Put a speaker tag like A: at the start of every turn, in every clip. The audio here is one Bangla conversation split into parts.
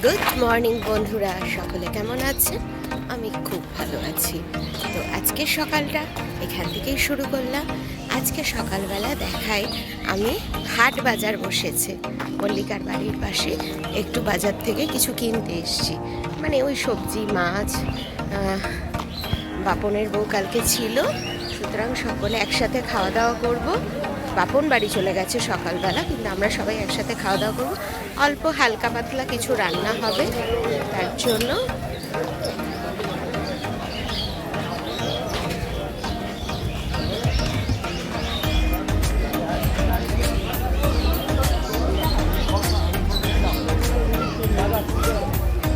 A: গুড মর্নিং বন্ধুরা, সকলে কেমন আছেন? আমি খুব ভালো আছি। তো আজকের সকালটা এখান থেকেই শুরু করলাম। আজকে সকালবেলা দেখাই আমি হাট বাজার বসেছে মল্লিকার বাড়ির পাশে। একটু বাজার থেকে কিছু কিনতে এসেছি, মানে ওই সবজি মাছ। বাপনের বউ কালকে ছিল, সুতরাং সকলে একসাথে খাওয়া দাওয়া করব। বাপন বাড়ি চলে গেছে সকালবেলা, কিন্তু আমরা সবাই একসাথে খাওয়া দাওয়া করবো। অল্প হালকা পাতলা কিছু রান্না হবে, তার জন্য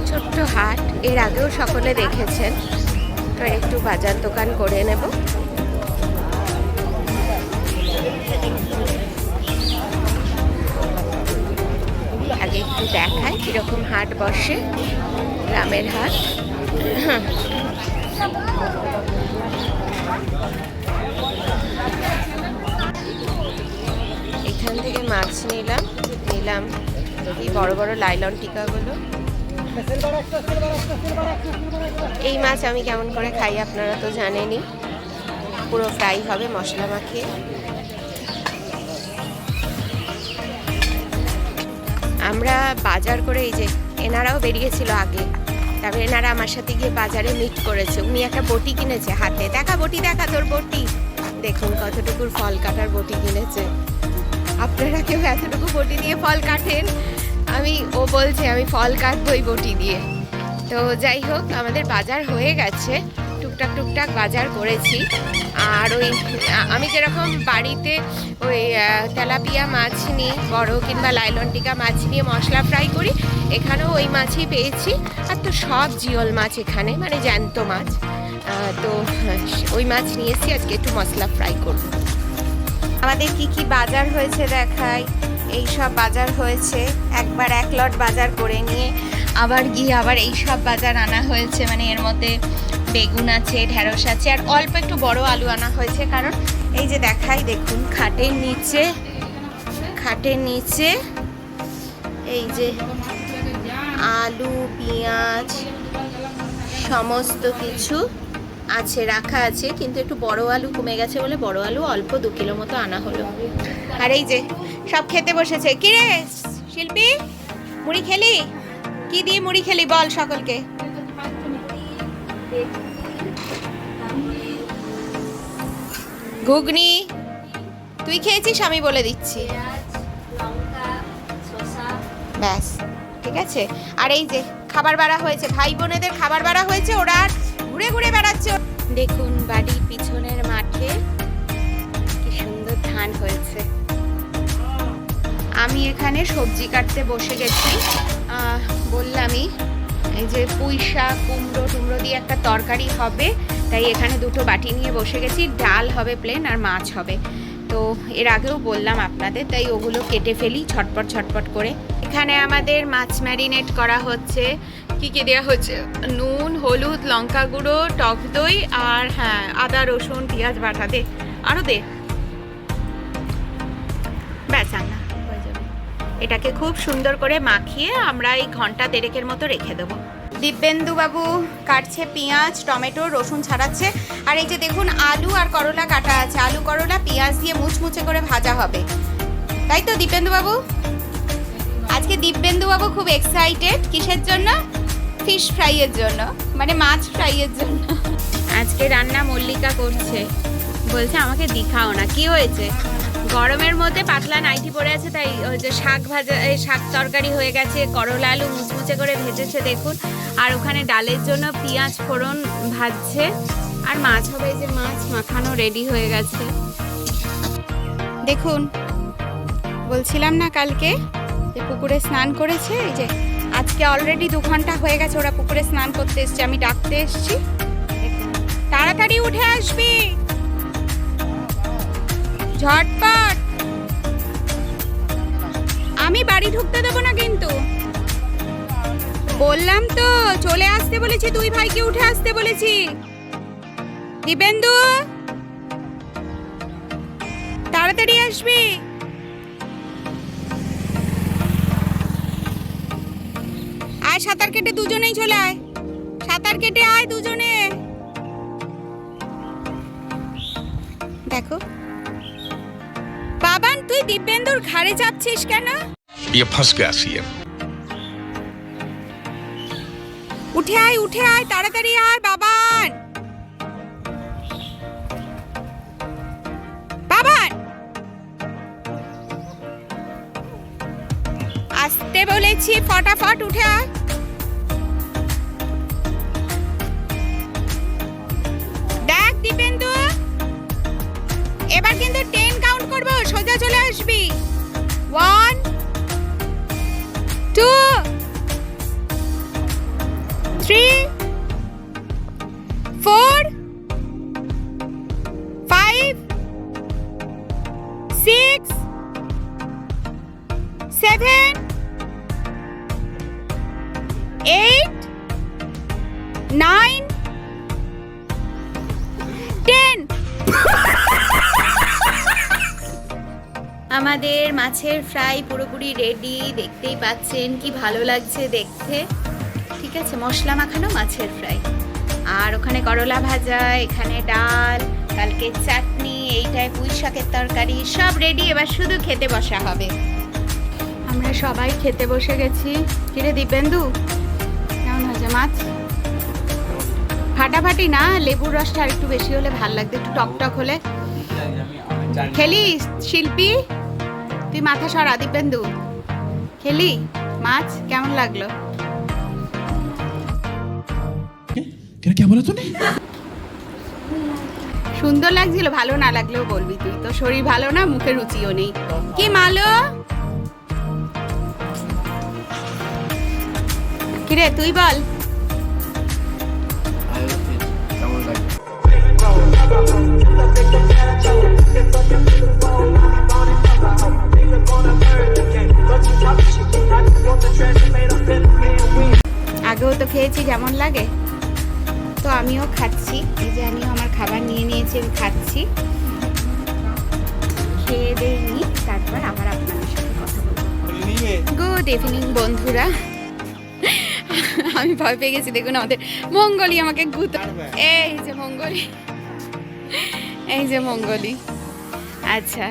A: ছোট্ট হাট, এর আগেও সকলে দেখেছেন। তো একটু বাজার দোকান করে নেব। আগে একটু দেখাই কিরকম হাট বসে, গ্রামের হাট। এখান থেকে মাছ নিলাম এই বড় বড় লাইলন টিকাগুলো। এই মাছ আমি কেমন করে খাই আপনারা তো জানেনই, পুরো ফ্রাই হবে মশলা মাখিয়ে। আমরা বাজার করে, এই যে এনারাও বেরিয়েছিল আগে, তারপরে এনারা আমার সাথে গিয়ে বাজারে মিট করেছে। উনি একটা বটি কিনেছে হাতে, দেখা বটি, দেখা তোর বটি। দেখুন কতটুকুর ফল কাটার বটি কিনেছে। আপনারা কেউ এতটুকু বটি দিয়ে ফল কাটেন? ও বলছে আমি ফল কাটবো এই বটি দিয়ে। তো যাই হোক, আমাদের বাজার হয়ে গেছে, টুকটাক বাজার করেছি। আর আমি যেরকম বাড়িতে ওই তেলাপিয়া মাছ নিই, বড় কিংবা লাইলন টিকা মাছ নিয়ে মশলা ফ্রাই করি, এখানেও ওই মাছই পেয়েছি। আর তো সব জিওল মাছ এখানে, মানে জ্যান্ত মাছ। তো ওই মাছ নিয়ে এসেছি, আজকে একটু মশলা ফ্রাই করব। আমাদের কি বাজার হয়েছে দেখাই। এই সব বাজার হয়েছে, একবার এক লট বাজার করে নিয়ে আবার এই সব বাজার আনা হয়েছে। মানে এর মধ্যে বেগুন আছে, ঢেঁড়স আছে, আর অল্প একটু বড় আলু আনা হয়েছে। কারণ এই যে দেখাই, দেখুন খাটের নিচে এই যে আলু, পেঁয়াজ সমস্ত কিছু আছে, রাখা আছে। কিন্তু একটু বড় আলু কমে গেছে বলে বড় আলু অল্প 2 কিলো মতো আনা হলো। আর এই যে সব খেতে বসেছে। কি রে শিল্পী, মুড়ি খেলি? কি দিয়ে মুড়ি খেলি বল সকলকে। ঘুগনি। তুই খেয়েছিস? আমি বলে দিচ্ছি। ব্যাস, ঠিক আছে। আর এই যে খাবার বাড়া হয়েছে, ভাই বোনেদের খাবার বাড়া হয়েছে, ওরা ঘুরে ঘুরে বেড়াচ্ছে। দেখুন বাড়ির পিছনের মাঠে কি সুন্দর ধান হয়েছে। আমি এখানে সবজি কাটতে বসে গেছি। বললামই, এই যে পুঁই শাক, কুমড়ো দিয়ে একটা তরকারি হবে, তাই এখানে দুটো বাটি নিয়ে বসে গেছি। ডাল হবে প্লেন, আর মাছ হবে। তো এর আগেও বললাম আপনাদের, তাই ওগুলো কেটে ফেলি ছটপট করে। এখানে আমাদের মাছ ম্যারিনেট করা হচ্ছে। কি দেওয়া হচ্ছে? নুন, হলুদ, লঙ্কা গুঁড়ো, টক দই, আর হ্যাঁ আদা রসুন পেঁয়াজ বাটা দে, আরও দে, ব্যাস আনা হয়ে যাবে। এটাকে খুব সুন্দর করে মাখিয়ে আমরা এই ঘন্টা দেড়েকের মতো রেখে দেবো। দিব্যেন্দু বাবু কাটছে পেঁয়াজ, টমেটো, রসুন ছাড়াচ্ছে। আর এই যে দেখুন আলু আর করলা কাটা আছে। আলু করলা পেঁয়াজ দিয়ে মুচমুচে করে ভাজা হবে, তাই তো দিব্যেন্দু বাবু? আজকে দিব্যেন্দু বাবু খুব এক্সাইটেড। কিসের জন্য? ফিশ ফ্রাইয়ের জন্য, মানে মাছ ফ্রাইয়ের জন্য। আজকে রান্না মল্লিকা করছে, বলছে আমাকে দেখাও না। কি হয়েছে? গরমের মধ্যে পাতলা নাইটি পরে আছে, তাই ওই যে শাক তরকারি হয়ে গেছে, করলা আলু মুচমুচে করে ভেজেছে দেখুন। আর ওখানে ডালের জন্য পেঁয়াজ ফোড়ন ভাজছে, আর মাছ হবে। এই যে মাছ মাখানো রেডি হয়ে গেছে দেখুন। বলছিলাম না কালকে যে পুকুরে স্নান করেছে, এই যে আজকে অলরেডি 2 ঘন্টা হয়ে গেছে ওরা পুকুরে স্নান করতে এসছে। আমি ডাকতে এসছি, তাড়াতাড়ি উঠে আসবি, ঝটপট। আমি বাড়ি ঢুকতে দেবো না কিন্তু, বললাম তো চলে আসতে বলেছি, 2 ভাইকে উঠে আসতে বলেছি। দিবেন্দু তাড়াতাড়ি আসবি। আয় সাঁতার কেটে দুজনেই চলে আয়, সাঁতার কেটে আয় দুজনে। দেখো বাবান, তুই দিব্যেন্দুর ঘাড়ে চাপছিস কেন?
B: ये फंस गया सीएम।
A: উঠে আয়, উঠে আয়, তাড়াতাড়ি আয় বাবান। বাবান আসতে বলেছি, ফটাফট উঠে আয়। দেখ দীপেন্দু, এবার কিন্তু 10 কাউন্ট করবো, সোজা চলে আসবি। 1 2 3 4 5 6 7 8 9 10। আমাদের মাছের ফ্রাই পুরোপুরি রেডি, দেখতেই পাচ্ছেন কি ভালো লাগছে দেখতে। ঠিক আছে, মশলা মাখানো মাছের ফ্রাই, আর ওখানে করলা ভাজা, এখানে ডাল, কালকে চাটনি, এইটায় পুঁই শাকের তরকারি, সব রেডি। এবার শুধু খেতে বসা হবে। আমরা সবাই খেতে বসে গেছি। কিরে দিব্যেন্দু, কেমন হয়েছে মাছ? ফাটাফাটি না, লেবুর রসটা আর একটু বেশি হলে ভাল লাগতো, একটু টকটক হলে। খেলি শিল্পী, তুই মাথা সরা। দিব্যেন্দু খেলি, মাছ কেমন লাগলো?
C: क्या बोला तूने?
A: সুন্দর লাগছিল, ভালো না লাগলেও বলবি, তুই তো শরীর ভালো না, মুখে রুচিও নেই। কি মালো, কিরে তুই বল। আগেও তো খেয়েছি, যেমন লাগে। তো আমিও খাচ্ছি, এই যে আমিও আমার খাবার নিয়ে নিয়েছি, আমি খাচ্ছি। খেয়ে দিয়ে নি, তারপর আবার আপনাদের সাথে কথা বলবো। গুড ইভিনিং বন্ধুরা। আমি ভয় পেয়ে গেছি, দেখুন আমাদের মঙ্গলি আমাকে গুতো। এই যে মঙ্গলি, এই যে মঙ্গলি। আচ্ছা,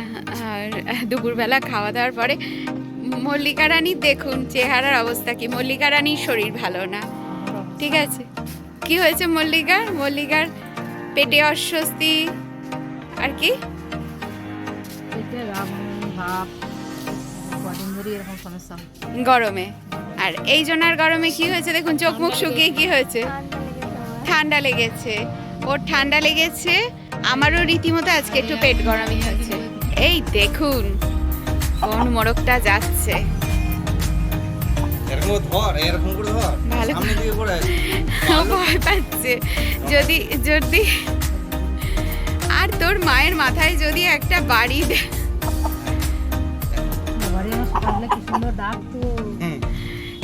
A: আর দুপুরবেলা খাওয়া দাওয়ার পরে মল্লিকা রানীর দেখুন চেহারার অবস্থা কি। মল্লিকা রানীর শরীর ভালো না, ঠিক আছে। কি হয়েছে মল্লিকার? মল্লিকার পেটে অস্বস্তি, আর কি গরমে। আর এই জন্য গরমে কি হয়েছে দেখুন, চোখ মুখ শুকিয়ে কি হয়েছে, ঠান্ডা লেগেছে। ওর ঠান্ডা লেগেছে, আমারও রীতিমতো আজকে একটু পেট গরমই হয়েছে। এই দেখুন কোন মোড়কটা যাচ্ছে, ভয় পাচ্ছে। যদি যদি আর তোর মায়ের মাথায় যদি একটা বাড়ি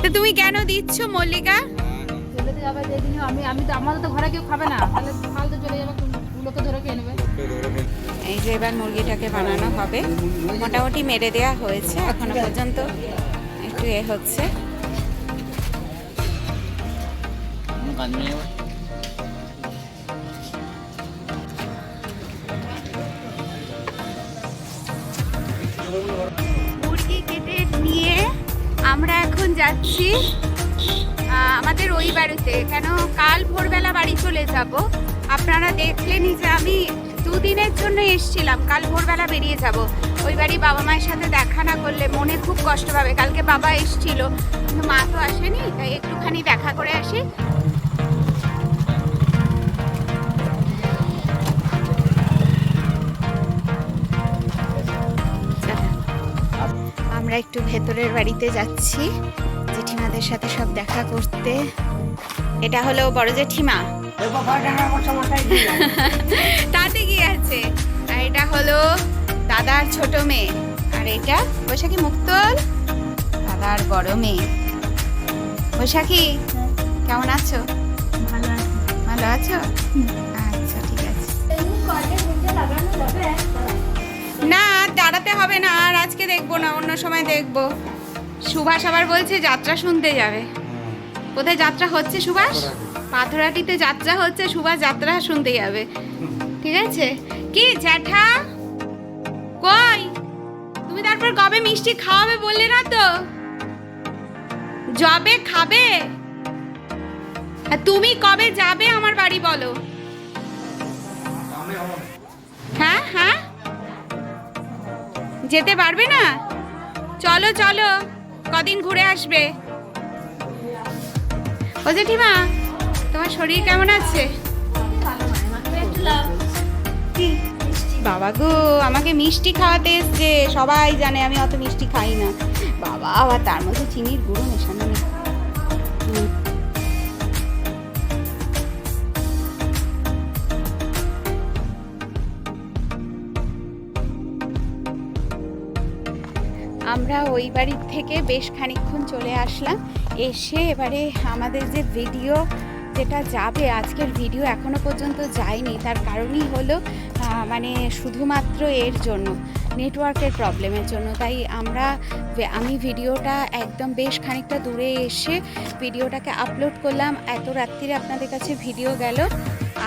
A: তো তুমি কেন দিচ্ছ মল্লিকা? এই যে এবার মুরগিটাকে বানানো হবে, মোটামুটি মেরে দেয়া হয়েছে, এখনো পর্যন্ত একটু এ হচ্ছে। মুরগি কেটে নিয়ে আমরা এখন যাচ্ছি আমাদের ওই বাড়িতে, কেন কাল ভোরবেলা বাড়ি চলে যাব। আপনারা দেখলেনই যে আমি 2 দিনের জন্য এসেছিলাম, কাল ভোরবেলা বেরিয়ে যাব। ওই বাড়ি বাবা মায়ের সাথে দেখা না করলে মনে খুব কষ্ট পাবে। কালকে বাবা এসেছিল কিন্তু মা তো আসেনি, তাই একটুখানি দেখা করে আসি। আমরা একটু ভেতরের বাড়িতে যাচ্ছি জেঠিমাদের সাথে সব দেখা করতে। এটা হলো বড় জেঠিমা, তাতে কি আছে। আর এটা হলো দাদার ছোট মেয়ে, আর এটা বৈশাখী মুক্তল, দাদার বড় মেয়ে। বৈশাখী কেমন আছো? ভালো আছো? আচ্ছা ঠিক আছে। না দাঁড়াতে হবে না, আর আজকে দেখবো না, অন্য সময় দেখবো। সুভাষ আবার বলছে যাত্রা শুনতে যাবে। কোথায় যাত্রা হচ্ছে সুভাষ? পাথরহাটিতে যাত্রা হচ্ছে, সুভাষ যাত্রা শুনতে যাবে। ঠিক আছে। কি জ্যাঠা কই? তুমি তারপর কবে মিষ্টি খাওয়াবে বললে না তো? যাবে খাবে? আর তুমি কবে যাবে আমার বাড়ি বলো? হ্যাঁ হ্যাঁ, যেতে পারবে না? চলো চলো, কদিন ঘুরে আসবে। ও জেঠিমা, তোমার শরীর কেমন আছে? কি বাবা গো, আমাকে মিষ্টি খাওয়াতে এসছে। সবাই জানে আমি অত মিষ্টি খাই না। বাবা, আবার তার মধ্যে চিনির গুঁড়ো মেশানো নেই। আমরা ওই বাড়ির থেকে বেশ খানিকক্ষণ চলে আসলাম। এসে এবারে আমাদের যে ভিডিও যেটা যাবে, আজকের ভিডিও এখনো পর্যন্ত যায়নি। তার কারণই হলো মানে শুধুমাত্র এর জন্য, নেটওয়ার্কের প্রবলেমের জন্য। তাই আমি ভিডিওটা একদম বেশ খানিকটা দূরে এসে ভিডিওটাকে আপলোড করলাম। এত রাত্রিরে আপনাদের কাছে ভিডিও গেল।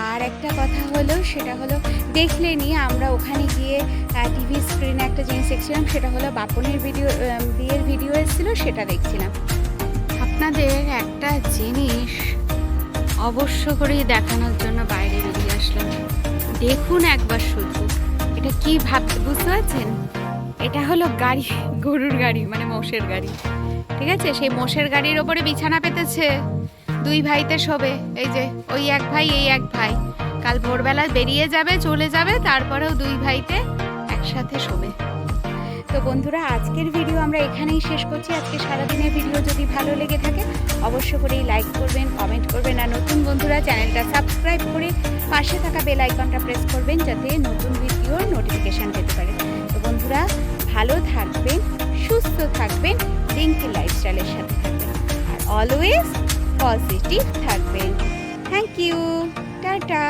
A: আর একটা কথা হলো, সেটা হলো দেখলেনি আমরা ওখানে গিয়ে টিভি স্ক্রিনে একটা জিনিস দেখছিলাম, সেটা হলো বাপনের বিয়ের ভিডিও এসেছিলো, সেটা দেখছিলাম। আপনাদের একটা জিনিস অবশ্য করেই দেখানোর জন্য বাইরে বেরিয়ে আসলাম। দেখুন একবার শুধু, এটা কি বুঝতে পারছেন? এটা হলো গাড়ি, গরুর গাড়ি, মানে মোষের গাড়ি। ঠিক আছে, সেই মোষের গাড়ির ওপরে বিছানা পেতেছে, দুই ভাইতে শোবে। এই যে ওই এক ভাই, এই এক ভাই। কাল ভোরবেলা বেরিয়ে যাবে, চলে যাবে, তারপরেও দুই ভাইতে একসাথে শোবে। তো বন্ধুরা, আজকের ভিডিও আমরা এখানেই শেষ করছি। আজকে সারাদিনের ভিডিও যদি ভালো লেগে থাকে অবশ্য করেই লাইক করবেন, কমেন্ট করবেন। আর নতুন বন্ধুরা চ্যানেলটা সাবস্ক্রাইব করে পাশে থাকা বেল আইকনটা প্রেস করবেন, যাতে নতুন ভিডিওর নোটিফিকেশান পেতে পারে। তো বন্ধুরা, ভালো থাকবেন, সুস্থ থাকবেন, রিঙ্কি লাইফস্টাইলের সাথে থাকবেন, আর অলওয়েজ পজিটিভ থাকবেন। Thank you, tata.